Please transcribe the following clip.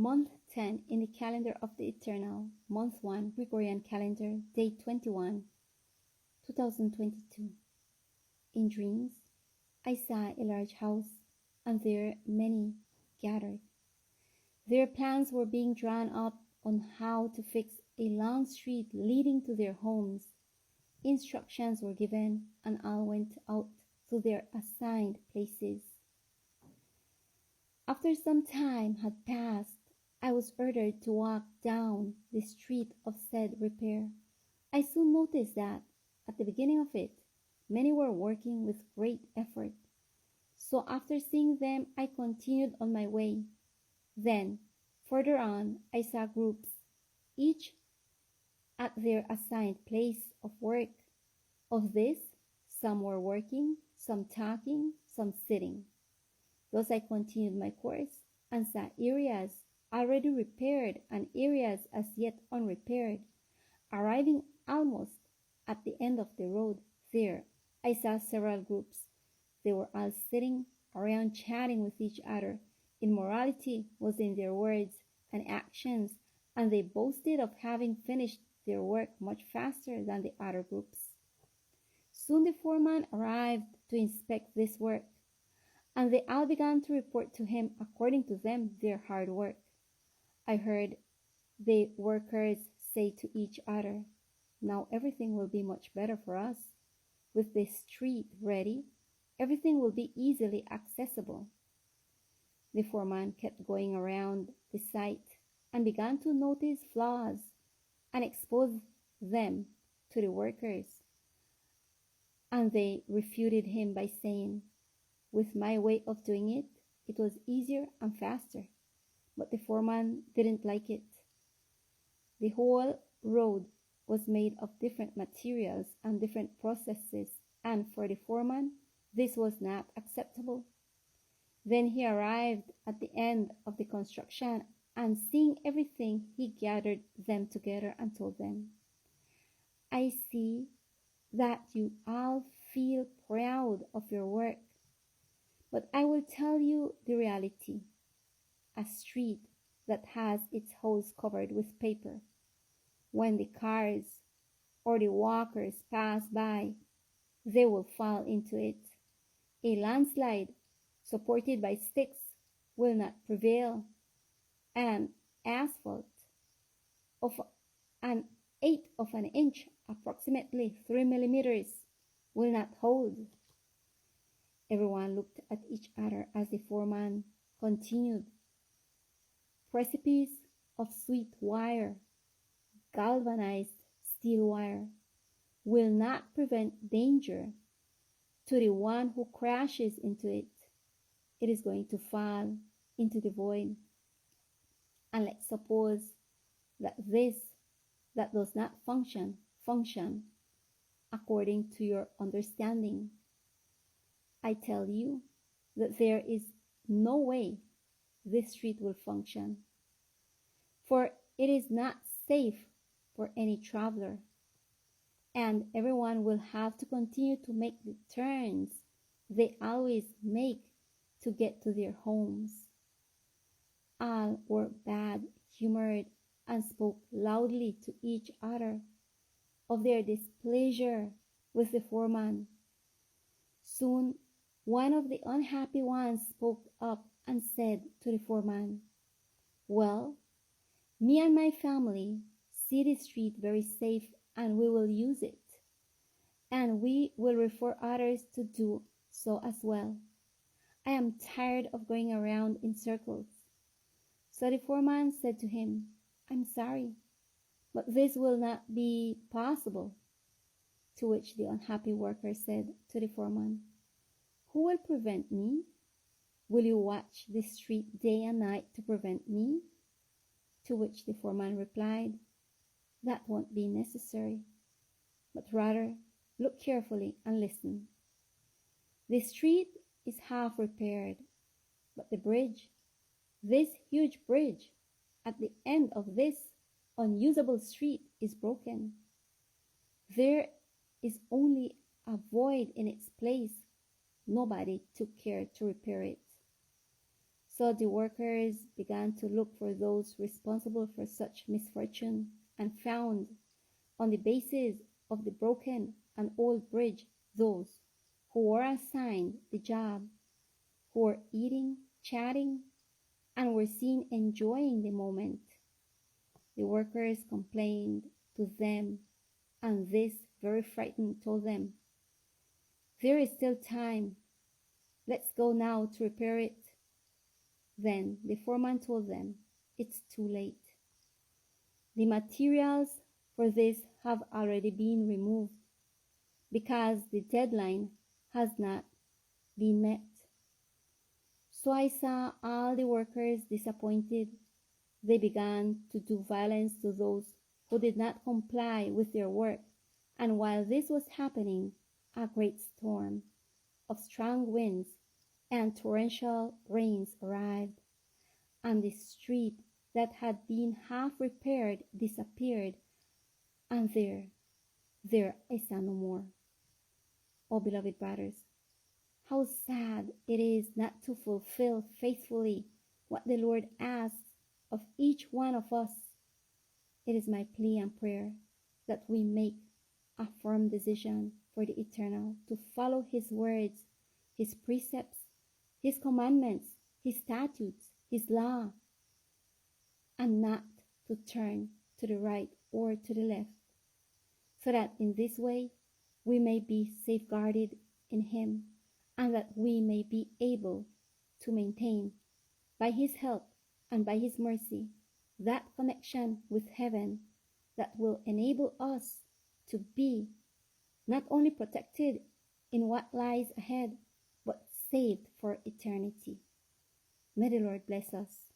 Month 10 in the calendar of the Eternal, Month 1, Gregorian calendar, day 21, 2022. In dreams, I saw a large house, and there many gathered. Their plans were being drawn up on how to fix a long street leading to their homes. Instructions were given, and all went out to their assigned places. After some time had passed, I was ordered to walk down the street of said repair. I soon noticed that, at the beginning of it, many were working with great effort. So after seeing them, I continued on my way. Then, further on, I saw groups, each at their assigned place of work. Of this, some were working, some talking, some sitting. Thus I continued my course, and saw areas already repaired and areas as yet unrepaired. Arriving almost at the end of the road, there I saw several groups. They were all sitting around chatting with each other. Immorality was in their words and actions, and they boasted of having finished their work much faster than the other groups. Soon the foreman arrived to inspect this work, and they all began to report to him according to them their hard work. I heard the workers say to each other, "Now everything will be much better for us. With the street ready, everything will be easily accessible." The foreman kept going around the site and began to notice flaws and expose them to the workers. And they refuted him by saying, "With my way of doing it, it was easier and faster." But the foreman didn't like it. The whole road was made of different materials and different processes, and for the foreman, this was not acceptable. Then he arrived at the end of the construction, and seeing everything, he gathered them together and told them, "I see that you all feel proud of your work, but I will tell you the reality. A street that has its holes covered with paper, when the cars or the walkers pass by, they will fall into it. A landslide supported by sticks will not prevail. An asphalt of an eighth of an inch, approximately 3 millimeters, will not hold." Everyone looked at each other as the foreman continued. "Precipice of sweet wire, galvanized steel wire, will not prevent danger to the one who crashes into it. It is going to fall into the void. And let's suppose that this that does not function according to your understanding. I tell you that there is no way this street will function, for it is not safe for any traveler, and everyone will have to continue to make the turns they always make to get to their homes." All were bad-humored and spoke loudly to each other of their displeasure with the foreman. Soon one of the unhappy ones spoke up and said to the foreman, "Well, me and my family see the street very safe, and we will use it, and we will refer others to do so as well. I am tired of going around in circles." So the foreman said to him, "I'm sorry, but this will not be possible." To which the unhappy worker said to the foreman, "Who will prevent me? Will you watch the street day and night to prevent me?" To which the foreman replied, "That won't be necessary, but rather look carefully and listen. The street is half repaired, but the bridge, this huge bridge, at the end of this unusable street is broken. There is only a void in its place. Nobody took care to repair it. So the workers began to look for those responsible for such misfortune and found, on the basis of the broken and old bridge, those who were assigned the job, who were eating, chatting, and were seen enjoying the moment. The workers complained to them, and this, very frightened, told them, "There is still time. Let's go now to repair it." Then the foreman told them, "It's too late. The materials for this have already been removed because the deadline has not been met." So I saw all the workers disappointed. They began to do violence to those who did not comply with their work. And while this was happening, a great storm of strong winds and torrential rains arrived, and the street that had been half repaired disappeared, and there I saw no more. Oh, beloved brothers, how sad it is not to fulfill faithfully what the Lord asks of each one of us. It is my plea and prayer that we make a firm decision for the eternal to follow His words, His precepts, His commandments, His statutes, His law, and not to turn to the right or to the left, so that in this way we may be safeguarded in Him, and that we may be able to maintain, by His help and by His mercy, that connection with heaven that will enable us to be not only protected in what lies ahead, but saved for eternity. May the Lord bless us.